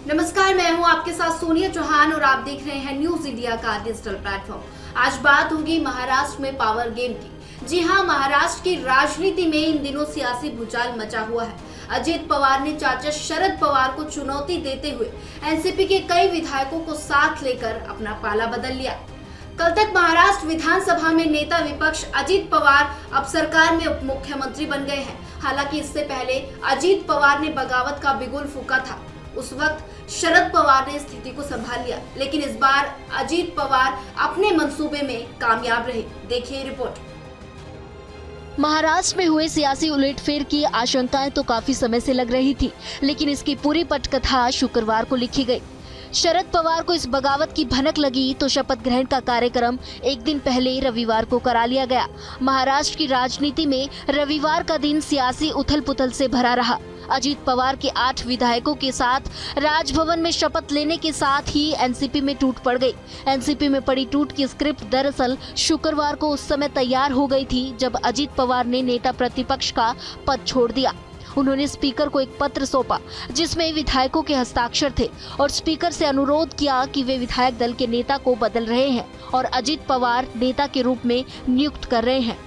नमस्कार, मैं हूं आपके साथ सोनिया चौहान और आप देख रहे हैं न्यूज इंडिया का डिजिटल प्लेटफॉर्म। आज बात होगी महाराष्ट्र में पावर गेम की। जी हां, महाराष्ट्र की राजनीति में इन दिनों सियासी भूचाल मचा हुआ है। अजित पवार ने चाचा शरद पवार को चुनौती देते हुए एनसीपी के कई विधायकों को साथ लेकर अपना पाला बदल लिया। कल तक महाराष्ट्र विधानसभा में नेता विपक्ष अजित पवार अब सरकार में उप मुख्यमंत्री बन गए हैं। हालांकि इससे पहले अजित पवार ने बगावत का बिगुल फूंका था। उस वक्त शरद पवार ने स्थिति को संभाल लिया, लेकिन इस बार अजित पवार अपने मंसूबे में कामयाब रहे। देखिए रिपोर्ट। महाराष्ट्र में हुए सियासी उलटफेर की आशंकाएं तो काफी समय से लग रही थी, लेकिन इसकी पूरी पटकथा शुक्रवार को लिखी गई। शरद पवार को इस बगावत की भनक लगी तो शपथ ग्रहण का कार्यक्रम एक दिन पहले रविवार को करा लिया गया। महाराष्ट्र की राजनीति में रविवार का दिन सियासी उथल पुथल से भरा रहा। अजित पवार के 8 विधायकों के साथ राजभवन में शपथ लेने के साथ ही एनसीपी में टूट पड़ गई। एनसीपी में पड़ी टूट की स्क्रिप्ट दरअसल शुक्रवार को उस समय तैयार हो गई थी जब अजित पवार ने नेता प्रतिपक्ष का पद छोड़ दिया। उन्होंने स्पीकर को एक पत्र सौंपा जिसमें विधायकों के हस्ताक्षर थे और स्पीकर से अनुरोध किया कि वे विधायक दल के नेता को बदल रहे हैं और अजित पवार नेता के रूप में नियुक्त कर रहे हैं।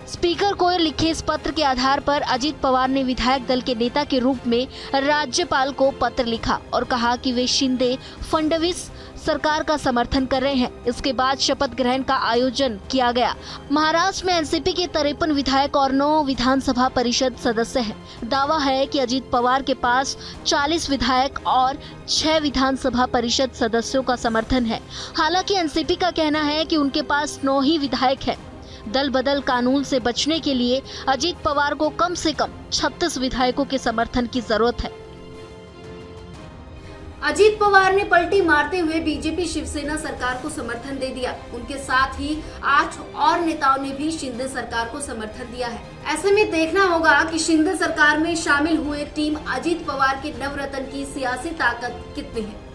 स्पीकर को लिखे इस पत्र के आधार पर अजित पवार ने विधायक दल के नेता के रूप में राज्यपाल को पत्र लिखा और कहा कि वे शिंदे फडणवीस सरकार का समर्थन कर रहे हैं। इसके बाद शपथ ग्रहण का आयोजन किया गया। महाराष्ट्र में एनसीपी के 53 विधायक और 9 विधानसभा परिषद सदस्य हैं। दावा है कि अजित पवार के पास 40 विधायक और 6 विधानसभा परिषद सदस्यों का समर्थन है। हालांकि एनसीपी का कहना है कि उनके पास 9 ही विधायक हैं। दल बदल कानून से बचने के लिए अजित पवार को कम से कम 36 विधायकों के समर्थन की जरूरत है। अजित पवार ने पलटी मारते हुए बीजेपी शिवसेना सरकार को समर्थन दे दिया। उनके साथ ही 8 और नेताओं ने भी शिंदे सरकार को समर्थन दिया है। ऐसे में देखना होगा कि शिंदे सरकार में शामिल हुए टीम अजित पवार के नवरत्न की सियासी ताकत कितनी है।